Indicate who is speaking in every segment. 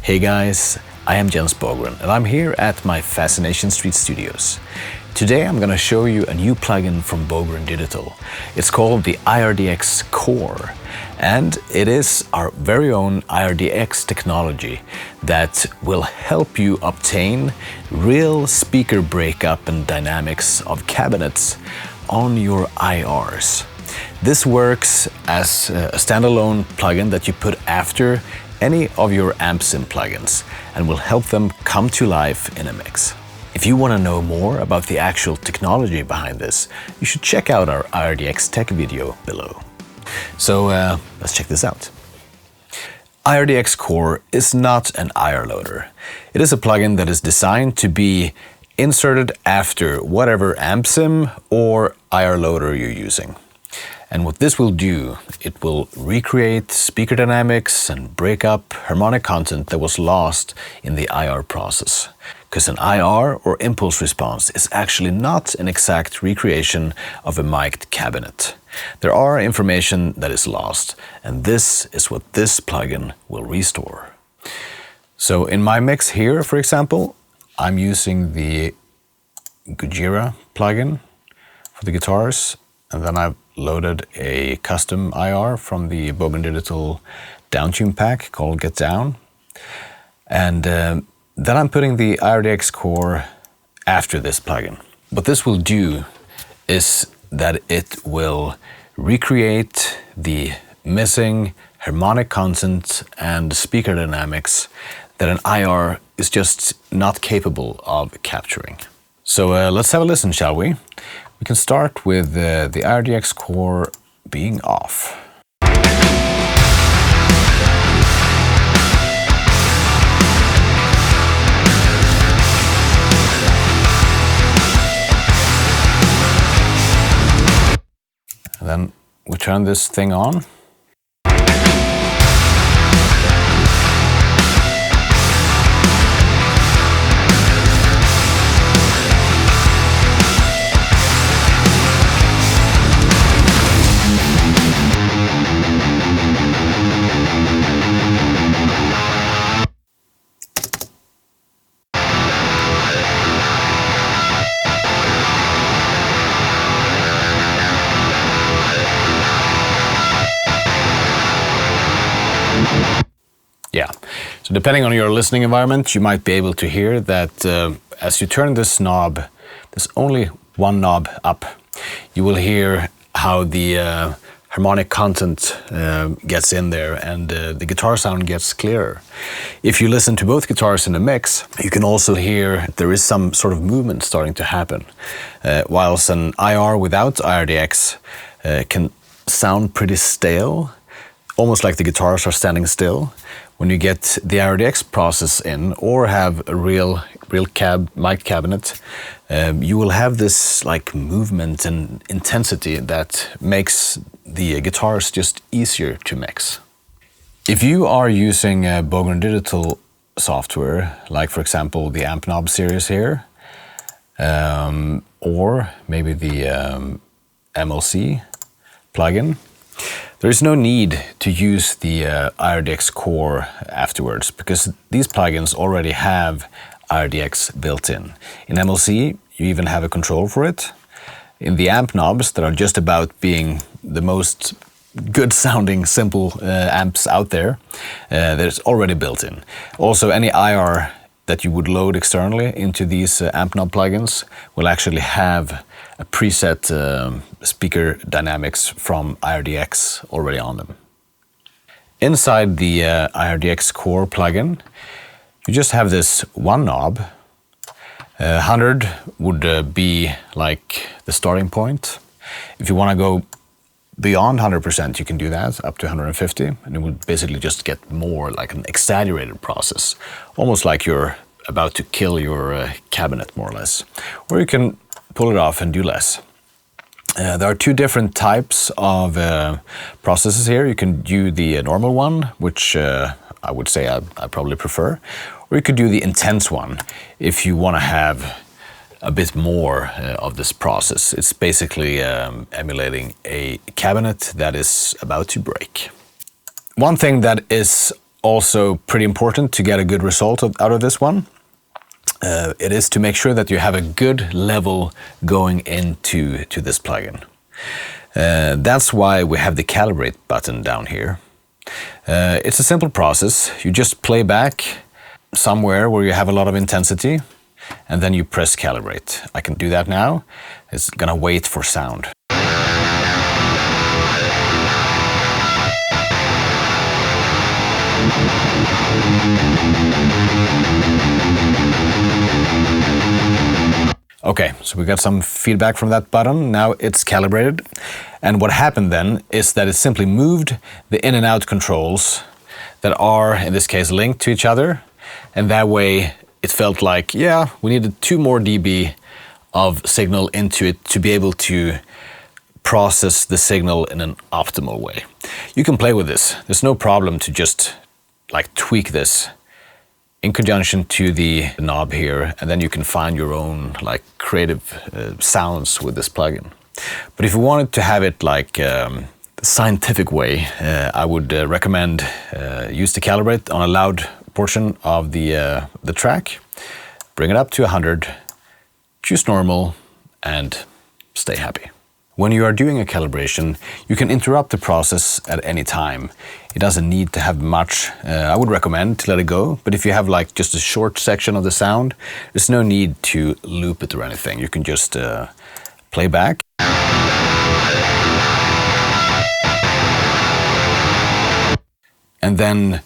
Speaker 1: Hey guys, I am Jens Bogren and I'm here at my Fascination Street studios. Today I'm going to show you a new plugin from Bogren Digital. It's called the IRDX Core, and it is our very own IRDX technology that will help you obtain real speaker breakup and dynamics of cabinets on your IRs. This works as a standalone plugin that you put after any of your AmpSim plugins and will help them come to life in a mix. If you want to know more about the actual technology behind this, you should check out our IRDX tech video below. So let's check this out. IRDX Core is not an IR loader. It is a plugin that is designed to be inserted after whatever AmpSim or IR loader you're using. And what this will do, it will recreate speaker dynamics and break up harmonic content that was lost in the IR process. Because an IR or impulse response is actually not an exact recreation of a mic'd cabinet. There are information that is lost, and this is what this plugin will restore. So in my mix here, for example, I'm using the Gojira plugin for the guitars, and then I've loaded a custom IR from the Bogren Digital downtune pack called Get Down. And then I'm putting the IRDX Core after this plugin. What this will do is that it will recreate the missing harmonic content and speaker dynamics that an IR is just not capable of capturing. So let's have a listen, shall we? We can start with the IRDX Core being off. And then we turn this thing on. Yeah, so depending on your listening environment, you might be able to hear that as you turn this knob, there's only one knob up, you will hear how the harmonic content gets in there and the guitar sound gets clearer. If you listen to both guitars in a mix, you can also hear there is some sort of movement starting to happen, whilst an IR without IRDX can sound pretty stale, almost like the guitars are standing still. When you get the IRDX process in or have a real mic cabinet, you will have this like movement and intensity that makes the guitars just easier to mix. If you are using Bogren Digital software, like for example the Ampknobs series here, or maybe the MLC plugin, there is no need to use the IRDX Core afterwards because these plugins already have IRDX built in. In MLC, you even have a control for it. In the Ampknobs that are just about being the most good sounding simple amps out there, there's already built in. Also, any IR that you would load externally into these Ampknob plugins will actually have a preset speaker dynamics from IRDX already on them. Inside the IRDX Core plugin, you just have this one knob. 100 would be like the starting point. If you want to go beyond 100%, you can do that up to 150, and it would basically just get more like an exaggerated process, almost like you're about to kill your cabinet, more or less. Or you can pull it off and do less. There are two different types of processes here. You can do the normal one, which I would say I probably prefer, or you could do the intense one if you want to have a bit more of this process. It's basically emulating a cabinet that is about to break. One thing that is also pretty important to get a good result out of this one. It is to make sure that you have a good level going into this plugin. That's why we have the Calibrate button down here. It's a simple process. You just play back somewhere where you have a lot of intensity, and then you press Calibrate. I can do that now. It's gonna wait for sound. Okay, so we got some feedback from that button. Now it's calibrated. And what happened then is that it simply moved the in and out controls that are, in this case, linked to each other. And that way it felt like, yeah, we needed 2 more dB of signal into it to be able to process the signal in an optimal way. You can play with this. There's no problem to just like tweak this in conjunction to the knob here, and then you can find your own like creative sounds with this plugin. But if you wanted to have it like the scientific way, I would recommend use the Calibrate on a loud portion of the track, bring it up to 100, choose normal, and stay happy. When you are doing a calibration, you can interrupt the process at any time. It doesn't need to have much. I would recommend to let it go, but if you have like just a short section of the sound, there's no need to loop it or anything. You can just play back. And then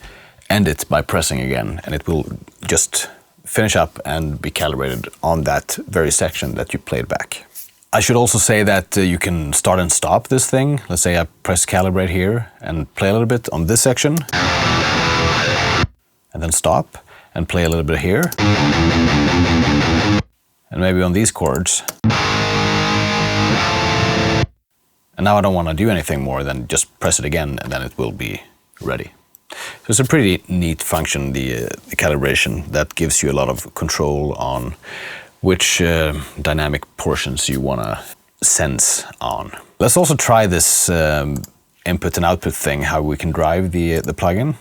Speaker 1: end it by pressing again, and it will just finish up and be calibrated on that very section that you played back. I should also say that you can start and stop this thing. Let's say I press Calibrate here and play a little bit on this section, and then stop and play a little bit here, and maybe on these chords. And now I don't want to do anything more than just press it again, and then it will be ready. So it's a pretty neat function, the calibration, that gives you a lot of control on which dynamic portions you want to sense on. Let's also try this input and output thing, how we can drive the plugin.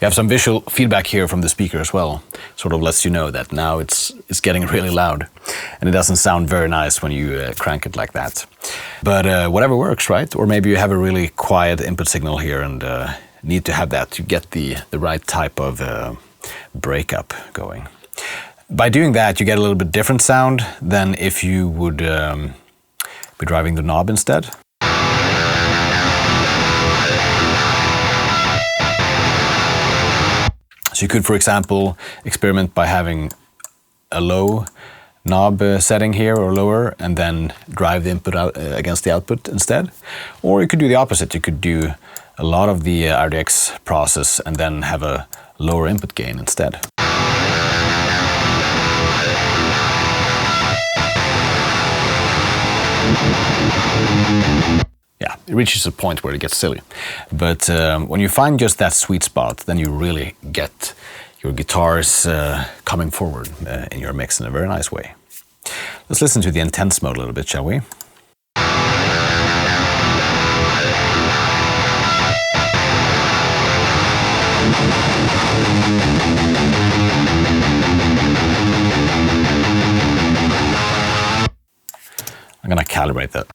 Speaker 1: You have some visual feedback here from the speaker as well. Sort of lets you know that now it's getting really loud, and it doesn't sound very nice when you crank it like that. But whatever works, right? Or maybe you have a really quiet input signal here and need to have that to get the right type of breakup going. By doing that, you get a little bit different sound than if you would be driving the knob instead. So you could, for example, experiment by having a low knob setting here or lower, and then drive the input out against the output instead. Or you could do the opposite. You could do a lot of the IRDX process and then have a lower input gain instead. Yeah, it reaches a point where it gets silly. But when you find just that sweet spot, then you really get your guitars coming forward in your mix in a very nice way. Let's listen to the intense mode a little bit, shall we? I'm gonna calibrate that.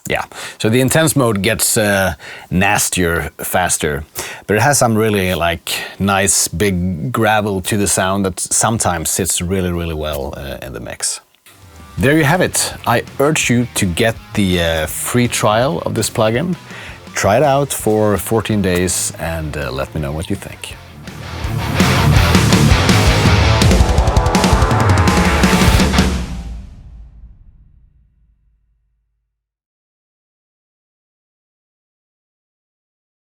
Speaker 1: Yeah, so the intense mode gets nastier faster, but it has some really like nice big gravel to the sound that sometimes sits really, really well in the mix. There you have it. I urge you to get the free trial of this plugin. Try it out for 14 days and let me know what you think.